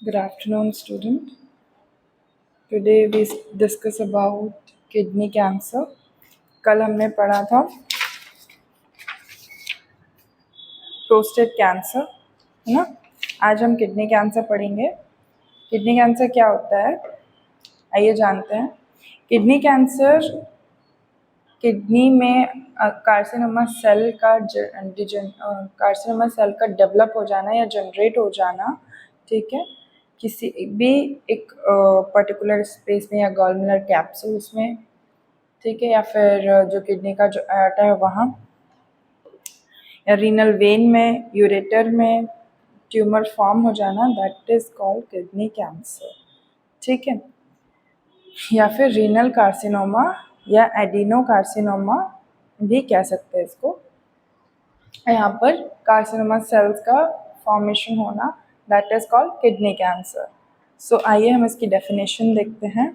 Good afternoon, student. Today we discuss about kidney cancer. कल हमने पढ़ा था प्रोस्टेट कैंसर, है ना। आज हम किडनी कैंसर पढ़ेंगे। किडनी कैंसर क्या होता है, आइए जानते हैं। किडनी कैंसर किडनी में कार्सिनोमा सेल का डेवलप हो जाना या जनरेट हो जाना, ठीक है, किसी भी एक पर्टिकुलर स्पेस में या गॉलब्लैडर कैप्सूल्स में, ठीक है, या फिर जो किडनी का जो आर्टरी है वहाँ, या रीनल वेन में, यूरेटर में ट्यूमर फॉर्म हो जाना, that is called kidney cancer, ठीक है। या फिर रीनल कार्सिनोमा या एडिनो कार्सिनोमा भी कह सकते हैं इसको। यहाँ पर कार्सिनोमा सेल्स का फॉर्मेशन होना, that is called kidney cancer. So आइए हम इसकी डेफिनेशन देखते हैं।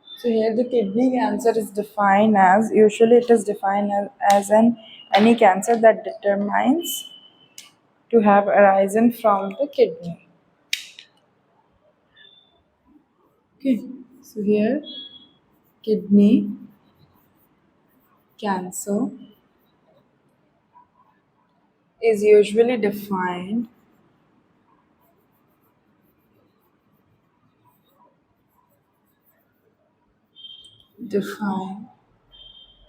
So here the kidney cancer is defined as, usually it is defined as any cancer that determines to have arisen from the kidney. Okay, so here kidney cancer is usually defined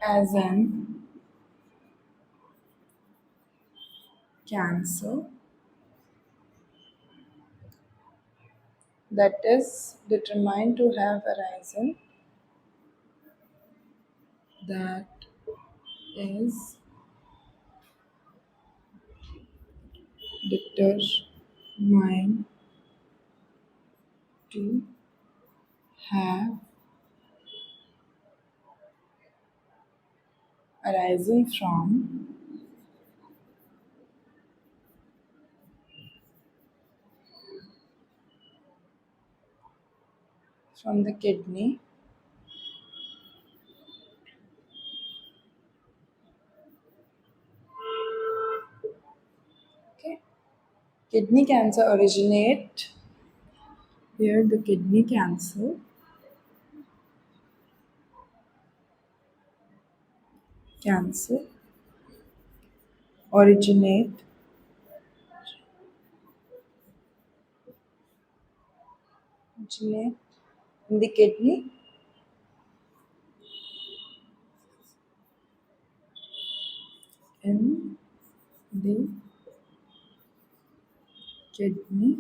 as an cancer that is determined to have arisen, that is determined to have arising from the kidney, okay. Kidney cancer originate, here the kidney cancer originate in the kidney, in the kidney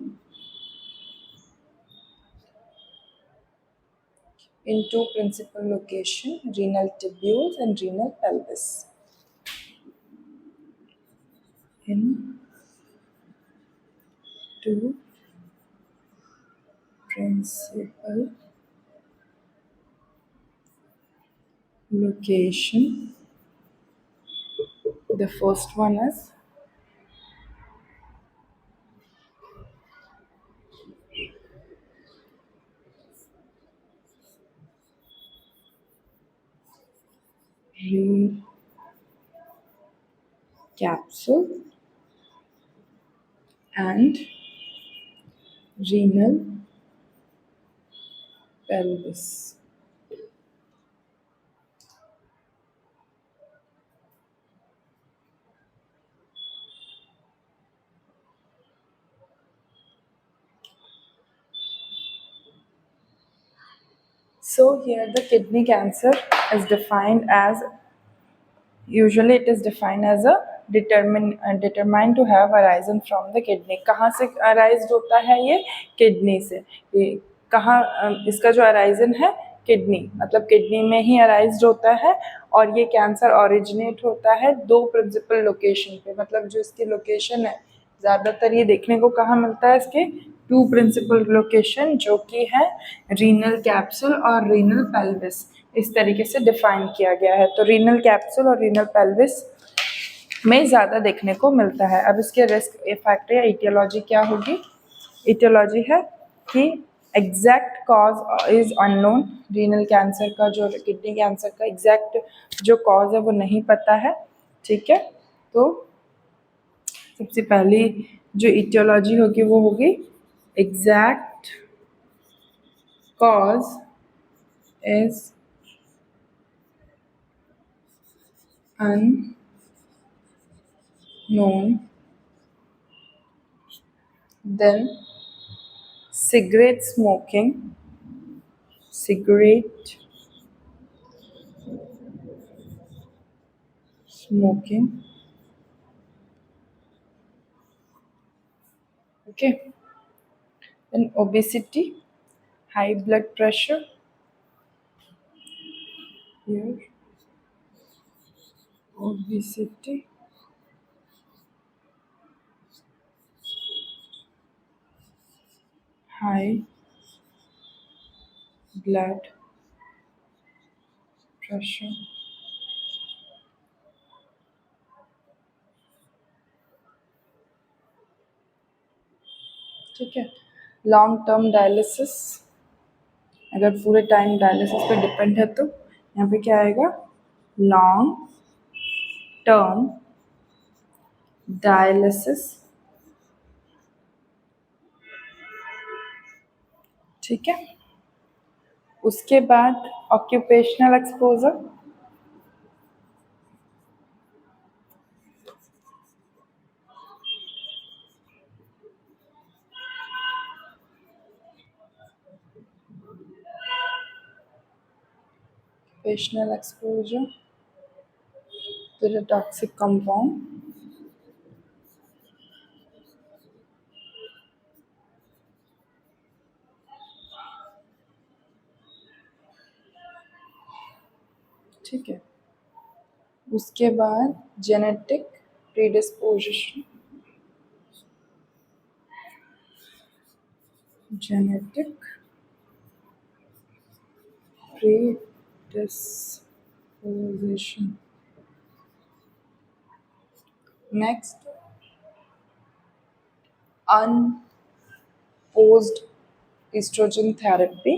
in two principal locations, renal tubules and renal pelvis. In two principal location. The first one is capsule and renal pelvis. So here the kidney cancer is defined as, usually it is defined as a determined to have arisen from the kidney. कहाँ से arise होता है ये? Kidney से। कहाँ इसका जो arisen है? किडनी, मतलब किडनी में ही अराइज होता है। और ये कैंसर ओरिजिनेट होता है दो प्रिंसिपल लोकेशन पे, मतलब जो इसकी लोकेशन है ज़्यादातर ये देखने को कहाँ मिलता है, इसके टू प्रिंसिपल लोकेशन, जो कि है रीनल कैप्सूल और रीनल पेल्विस। इस तरीके से डिफाइन किया गया है। तो रीनल कैप्सूल और रीनल पेल्विस में ज़्यादा देखने को मिलता है। अब इसके रिस्क फैक्टर या इटियोलॉजी क्या होगी? इटियोलॉजी है कि exact cause is unknown. Renal cancer का, जो किडनी कैंसर का एग्जैक्ट जो कॉज है वो नहीं पता है, ठीक है। तो सबसे पहली जो इटियोलॉजी होगी वो होगी exact cause is unknown, then cigarette smoking, okay, then obesity, high blood pressure, here, obesity, high blood pressure, ठीक है, लॉन्ग टर्म डायलिसिस, अगर पूरे टाइम डायलिसिस पे डिपेंड है तो यहाँ पे क्या आएगा, लॉन्ग टर्म डायलिसिस, ठीक है। उसके बाद occupational exposure, occupational exposure with a toxic compound, ठीक है। उसके बाद genetic predisposition, genetic predisposition, next unopposed estrogen therapy,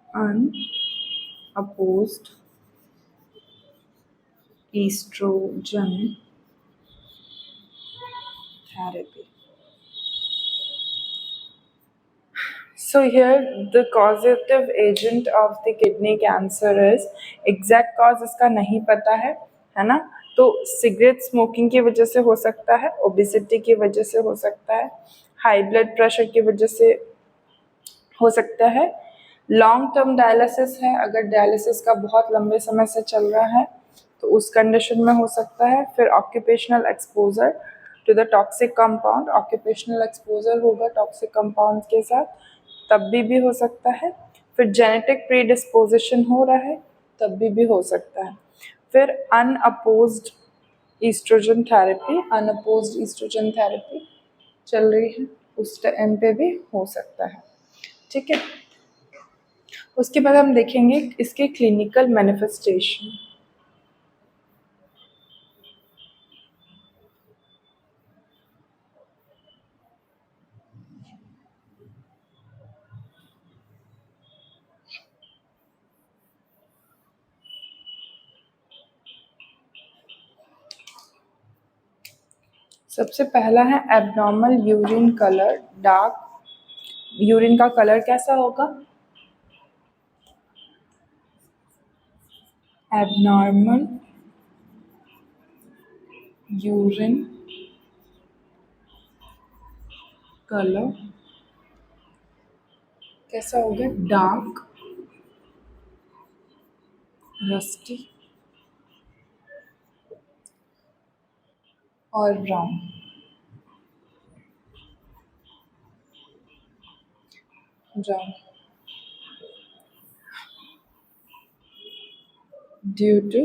unopposed estrogen therapy. So here the causative agent of the kidney cancer is, exact cause इसका नहीं पता है ना, तो सिगरेट स्मोकिंग की वजह से हो सकता है, ओबेसिटी की वजह से हो सकता है, हाई ब्लड प्रेशर की वजह से हो सकता है, लॉन्ग टर्म डायलिसिस है, अगर डायलिसिस का बहुत लंबे समय से चल रहा है तो उस कंडीशन में हो सकता है, फिर occupational exposure to the toxic compound, occupational exposure होगा टॉक्सिक कंपाउंड के साथ तब भी हो सकता है, फिर जेनेटिक प्रीडिस्पोजिशन हो रहा है तब भी हो सकता है, फिर अनअपोज्ड ईस्ट्रोजन थेरेपी चल रही है उस टाइम पे भी हो सकता है, ठीक है। उसके बाद हम देखेंगे इसके क्लिनिकल मैनिफेस्टेशन। सबसे पहला है abnormal urine colour, dark urine का कलर कैसा होगा, एबनॉर्मल यूरिन कलर कैसा होगा, डार्क, रस्टी और brown, brown due to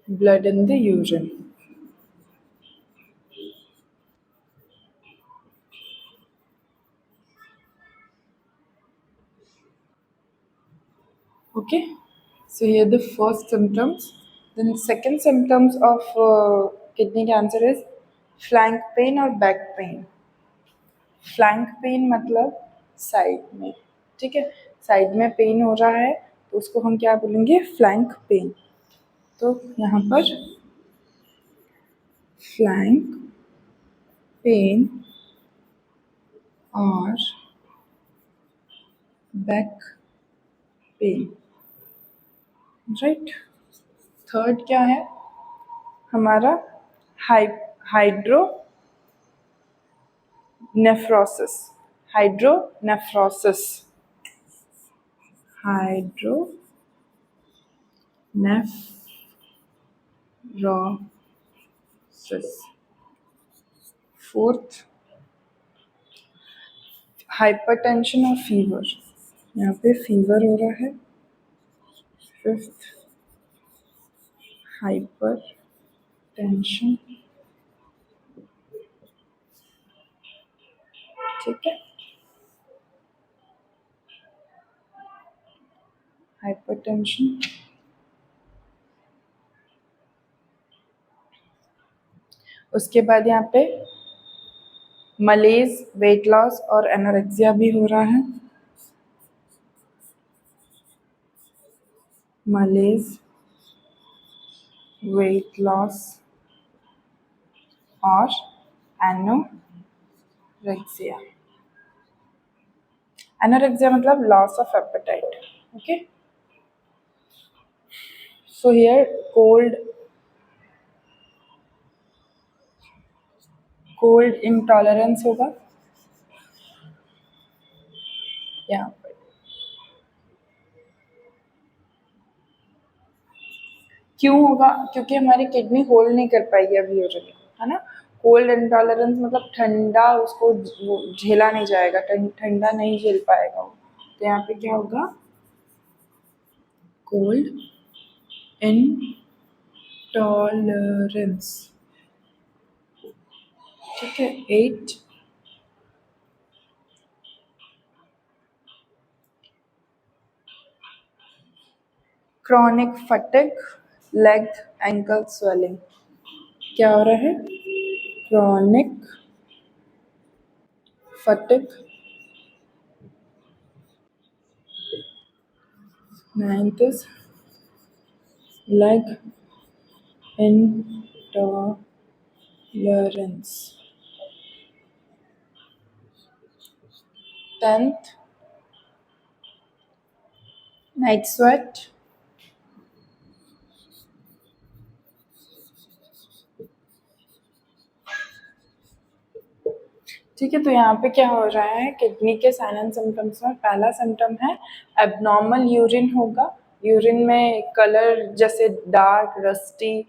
blood in the urine. Okay, so here the first symptoms. Then second symptoms of kidney cancer is flank pain और back pain. Flank pain मतलब side में, ठीक है, side में pen हो रहा है तो उसको हम क्या बोलेंगे, फ्लैंक पेन। तो यहाँ पर flank pain और back pain, राइट। थर्ड क्या है हमारा, hydronephrosis, hydronephrosis, hydronephrosis. Fourth hypertension और फीवर, यहाँ पे फीवर हो रहा है। फिफ्थ हाइपर टेंशन, ठीक है, हाइपरटेंशन। उसके बाद यहाँ पे मलेज, वेट लॉस और एनोरेक्सिया भी हो रहा है। मलेज, वेट लॉस और एनोरेक्सिया। एनोरेक्सिया मतलब loss of appetite, okay. So here cold intolerance होगा यहाँ पर। क्यों होगा? क्योंकि हमारी किडनी होल्ड नहीं कर पाएगी अभी यूरिन को, है ना। कोल्ड इंटॉलरेंस मतलब ठंडा उसको झेला नहीं जाएगा, ठंडा नहीं झेल पाएगा वो। तो यहाँ पे क्या होगा, कोल्ड इंटॉलरेंस, ठीक है। 8 chronic fatigue, leg ankle swelling. क्या हो रहा है? Chronic fatigue, 9th is leg intolerance, 10th night sweat, ठीक है। तो यहाँ पे क्या हो रहा है, किडनी के साइन एंड सिम्टम्स में पहला सिम्टम है एबनॉर्मल यूरिन होगा। यूरिन में कलर जैसे डार्क, रस्टी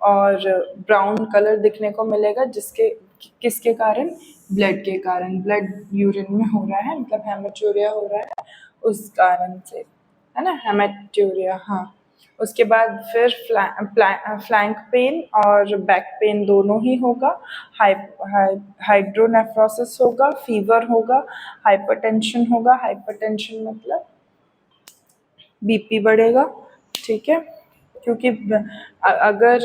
और ब्राउन कलर दिखने को मिलेगा, किसके कारण? ब्लड के कारण। ब्लड यूरिन में हो रहा है, मतलब हेमेटूरिया हो रहा है उस कारण से, है ना, हेमेटूरिया। हाँ, उसके बाद फिर फ्लैंक पेन और बैक पेन दोनों ही होगा। हाइड्रोनेफ्रोसिस होगा, फीवर होगा, हाइपरटेंशन होगा। हाइपरटेंशन मतलब बीपी बढ़ेगा, ठीक है। क्योंकि अगर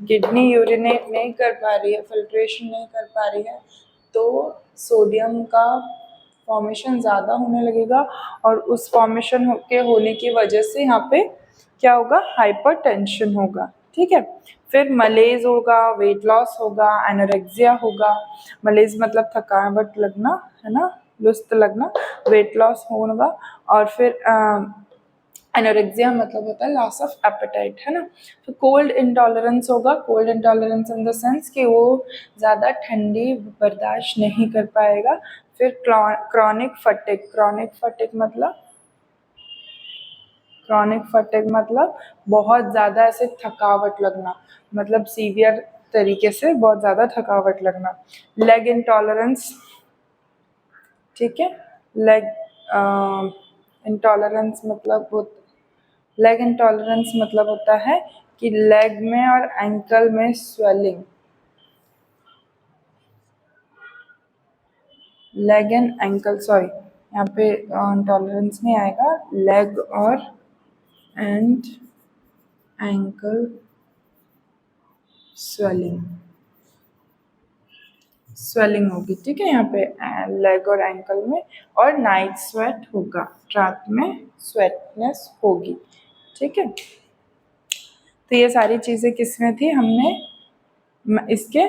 किडनी यूरिनेट नहीं कर पा रही है, फिल्ट्रेशन नहीं कर पा रही है, तो सोडियम का फॉर्मेशन ज़्यादा होने लगेगा और उस फॉर्मेशन के होने की वजह से यहाँ पे क्या होगा, हाइपरटेंशन होगा, ठीक है। फिर मलेज होगा, वेट लॉस होगा, एनोरेक्सिया होगा। मलेज मतलब थकावट लगना, है ना, लुस्त लगना। वेट लॉस होगा और फिर एनोरेक्सिया मतलब होता है लॉस ऑफ एपेटाइट, है ना। तो कोल्ड इंटॉलरेंस होगा। Cold intolerance in the sense कि वो ज़्यादा ठंडी बर्दाश्त नहीं कर पाएगा। फिर क्रॉनिक फटिग मतलब बहुत ज़्यादा ऐसे थकावट लगना, मतलब सीवियर तरीके से बहुत ज़्यादा थकावट लगना। लेग इंटॉलरेंस, ठीक है। लेग इंटॉलरेंस मतलब होता है कि लेग में और एंकल में swelling. Leg and ankle, sorry, यहाँ पे इंटॉलरेंस नहीं आएगा, लेग और एंड एंकल स्वेलिंग होगी, ठीक है, यहाँ पे लेग और एंकल में। और नाइट स्वेट होगा, रात में स्वेटनेस होगी, ठीक है। तो ये सारी चीज़ें किस में थी, हमने इसके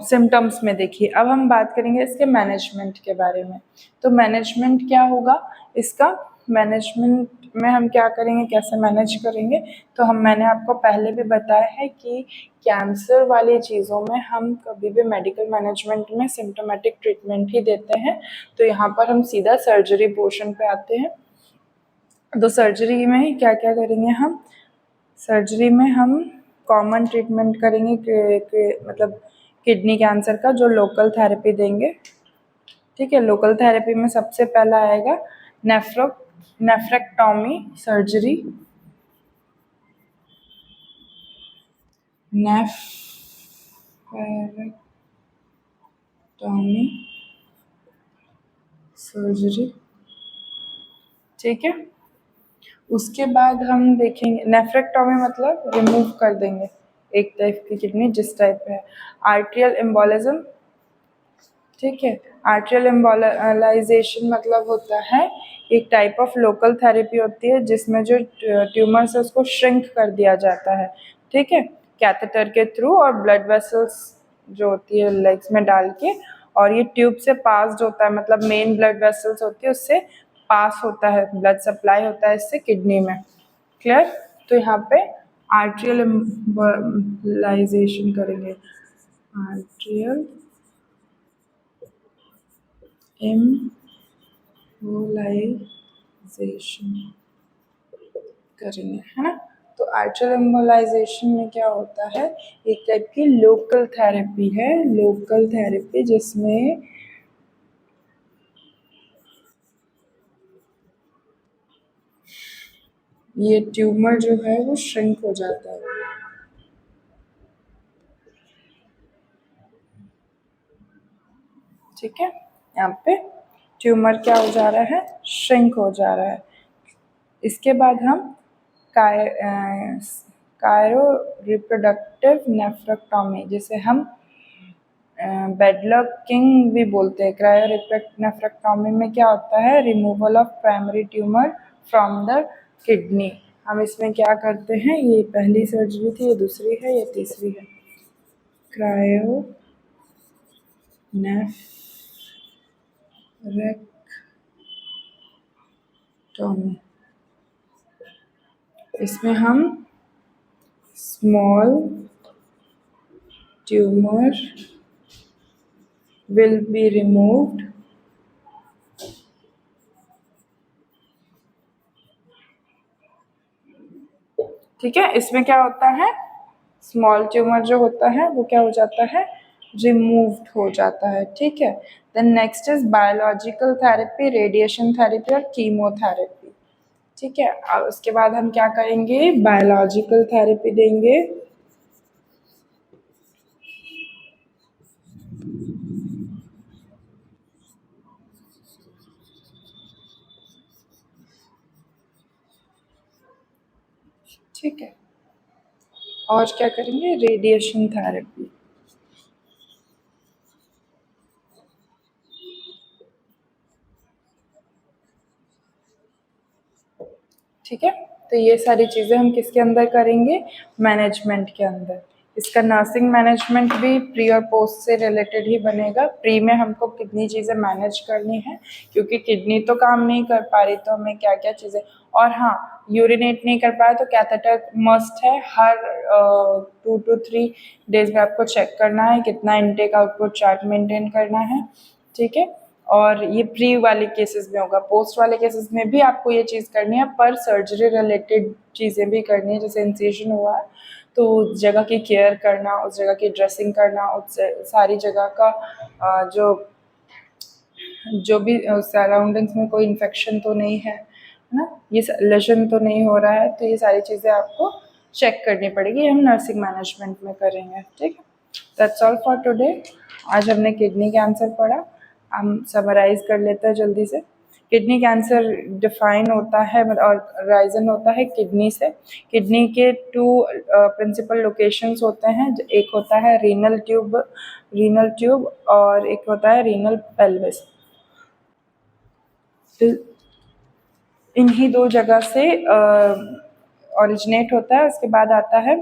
सिम्टम्स में देखिए। अब हम बात करेंगे इसके मैनेजमेंट के बारे में। तो मैनेजमेंट क्या होगा इसका? मैनेजमेंट में हम क्या करेंगे, कैसे मैनेज करेंगे? तो मैंने आपको पहले भी बताया है कि कैंसर वाली चीज़ों में हम कभी भी मेडिकल मैनेजमेंट में सिम्टोमेटिक ट्रीटमेंट ही देते हैं। तो यहाँ पर हम सीधा सर्जरी पोर्शन पे आते हैं। तो सर्जरी में क्या क्या करेंगे हम? सर्जरी में हम कॉमन ट्रीटमेंट करेंगे मतलब किडनी कैंसर का, जो लोकल थेरेपी देंगे। ठीक है, लोकल थेरेपी में सबसे पहला आएगा नेफ्रेक्टॉमी सर्जरी। नेफ्रेक्टॉमी सर्जरी, ठीक है। उसके बाद हम देखेंगे, नेफ्रेक्टॉमी मतलब रिमूव कर देंगे एक टाइप की किडनी जिस टाइप है। आर्ट्रियल एम्बोलिज्म, ठीक है। आर्ट्रियल एम्बोलाइजेशन मतलब होता है एक टाइप ऑफ लोकल थेरेपी होती है जिसमें जो ट्यूमर्स है उसको श्रिंक कर दिया जाता है, ठीक है, कैथेटर के थ्रू, और ब्लड वेसल्स जो होती है लेग्स में डाल के, और ये ट्यूब से पास्ड होता है, मतलब मेन ब्लड वेसल्स होती है उससे पास होता है, ब्लड सप्लाई होता है इससे किडनी में। क्लियर? तो यहाँ पे आर्ट्रियल एम्बोलाइजेशन करेंगे, आर्ट्रियल एम्बोलाइजेशन करेंगे, है ना। तो आर्ट्रियल एम्बोलाइजेशन में क्या होता है, एक टाइप की लोकल थेरेपी है, लोकल थेरेपी जिसमें ये ट्यूमर जो है वो श्रिंक हो जाता है। ठीक है, यहाँ पे ट्यूमर क्या हो जा रहा है, श्रिंक हो जा रहा है। इसके बाद हम कायरो रिप्रोडक्टिव नेफ्रेक्टॉमी, जिसे हम बेडलॉक किंग भी बोलते हैं। क्रायो नेफ्रेक्टॉमी में क्या होता है, removal of primary tumour from the kidney. हम इसमें क्या करते हैं, ये पहली सर्जरी थी, ये दूसरी है, ये तीसरी है। क्रायो नेफ्रेक्टॉमी, इसमें हम small tumour will be removed ठीक है। इसमें क्या होता है, स्मॉल ट्यूमर जो होता है वो क्या हो जाता है, रिमूव्ड हो जाता है, ठीक है। Then next is biological therapy, radiation therapy और कीमोथेरेपी, ठीक है। अब उसके बाद हम क्या करेंगे, बायोलॉजिकल थेरेपी देंगे। ठीक है, और क्या करेंगे, रेडिएशन थेरेपी। ठीक है, तो ये सारी चीज़ें हम किसके अंदर करेंगे, मैनेजमेंट के अंदर। इसका नर्सिंग मैनेजमेंट भी प्री और पोस्ट से रिलेटेड ही बनेगा। प्री में हमको कितनी चीज़ें मैनेज करनी है, क्योंकि किडनी तो काम नहीं कर पा रही, तो हमें क्या क्या चीज़ें, और हाँ, यूरिनेट नहीं कर पाया तो कैथेटर मस्ट है, हर 2 to 3 डेज में आपको चेक करना है, कितना इनटेक आउटपुट चार्ट मेंटेन करना है, ठीक है। और ये प्री वाले केसेस में होगा। पोस्ट वाले केसेस में भी आपको ये चीज़ करनी है, पर सर्जरी रिलेटेड चीज़ें भी करनी है, जैसे इंसिशन हुआ है तो उस जगह की केयर करना, उस जगह की ड्रेसिंग करना, उस सारी जगह का जो भी सराउंडिंग्स में कोई इन्फेक्शन तो नहीं है ना, ये लेशन तो नहीं हो रहा है, तो ये सारी चीज़ें आपको चेक करनी पड़ेगी। हम नर्सिंग मैनेजमेंट में करेंगे, ठीक है। That's all for today. आज हमने किडनी कैंसर पढ़ा, हम समराइज कर लेते हैं जल्दी से। किडनी कैंसर डिफाइन होता है और राइजन होता है किडनी से। किडनी के 2 प्रिंसिपल लोकेशंस होते हैं, एक होता है रीनल ट्यूब और एक होता है रीनल पेल्विस। इन्हीं 2 जगह से ओरिजिनेट होता है। उसके बाद आता है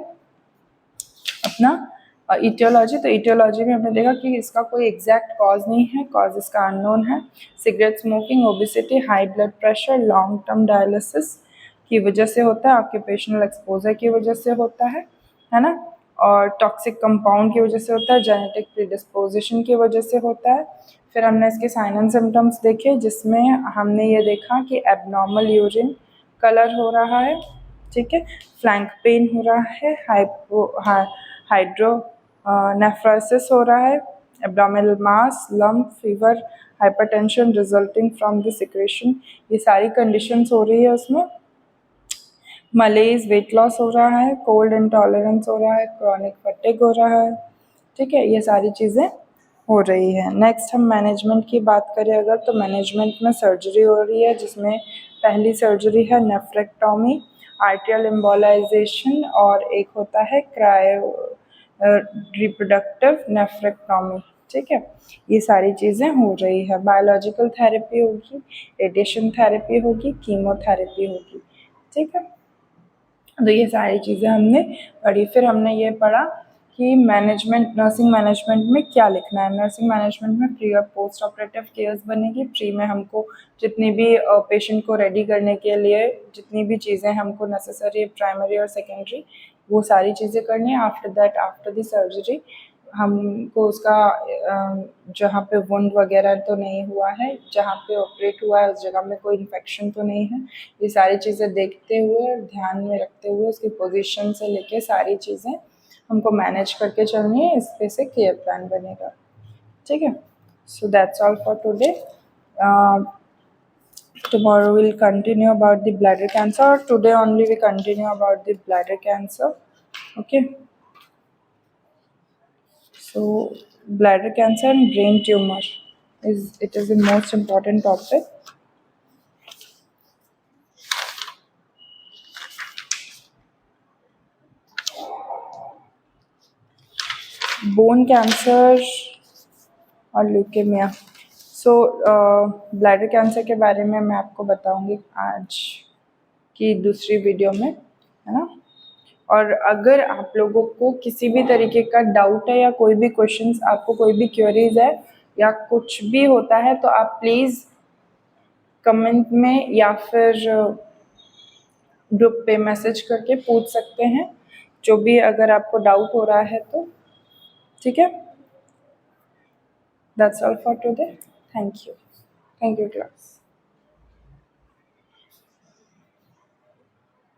ना ईटियोलॉजी, तो ईटियोलॉजी में हमने देखा कि इसका कोई एग्जैक्ट कॉज नहीं है, कॉज इसका अननोन है। Cigarette smoking, obesity, high blood pressure, long term dialysis की वजह से होता है, ऑक्यूपेशनल एक्सपोजर की वजह से होता है ना, और टॉक्सिक कंपाउंड की वजह से होता है, जेनेटिक प्रीडिस्पोजिशन की वजह से होता है। फिर हमने इसके साइन एंड सिम्टम्स देखे, जिसमें हमने ये देखा कि एबनॉर्मल यूरिन कलर हो रहा है, ठीक है, फ्लैंक पेन हो रहा है, हाइड्रो नेफ्रोसिस हो रहा है, abdominal mass, lump, fever, hypertension resulting from the secretion, ये सारी कंडीशंस हो रही है उसमें। मलेज, वेट लॉस हो रहा है, कोल्ड इंटॉलरेंस हो रहा है, क्रॉनिक फटीग हो रहा है, ठीक है, ये सारी चीज़ें हो रही है। नेक्स्ट हम मैनेजमेंट की बात करें अगर, तो मैनेजमेंट में सर्जरी हो रही है, जिसमें पहली सर्जरी है नेफ्रेक्टोमी, आर्टियल एम्बोलाइजेशन, और एक होता है क्रायो रिप्रोडक्टिव नेफ्रेक्टोमी, ठीक है, ये सारी चीज़ें हो रही है। बायोलॉजिकल थेरेपी होगी, रेडिएशन थेरेपी होगी, कीमोथेरेपी होगी, ठीक है, तो ये सारी चीज़ें हमने पढ़ी। फिर हमने ये पढ़ा कि मैनेजमेंट, नर्सिंग मैनेजमेंट में क्या लिखना है। नर्सिंग मैनेजमेंट में प्री और पोस्ट ऑपरेटिव केयर्स बनेगी। प्री में हमको जितनी भी पेशेंट को रेडी करने के लिए जितनी भी चीज़ें हमको नेसेसरी है, प्राइमरी और सेकेंडरी, वो सारी चीज़ें करनी है। After that, after the surgery, हमको उसका जहाँ पे वुंड वगैरह तो नहीं हुआ है, जहाँ पे ऑपरेट हुआ है उस जगह में कोई इन्फेक्शन तो नहीं है, ये सारी चीज़ें देखते हुए और ध्यान में रखते हुए उसकी पोजीशन से लेके सारी चीज़ें हमको मैनेज करके चलनी है, इस पे से केयर प्लान बनेगा, ठीक है। So that's all for today. Tomorrow we'll continue about the bladder cancer, or today only we continue about the bladder cancer, okay. So bladder cancer and brain tumor is the most important topic. Bone cancer और leukaemia. सो bladder cancer के बारे में मैं आपको बताऊंगी आज की दूसरी वीडियो में, है ना। और अगर आप लोगों को किसी भी तरीके का डाउट है या कोई भी क्वेश्चंस, आपको कोई भी क्वेरीज है या कुछ भी होता है, तो आप प्लीज़ कमेंट में या फिर ग्रुप पे मैसेज करके पूछ सकते हैं, जो भी अगर आपको डाउट हो रहा है तो, ठीक है। That's all for today. Thank you class.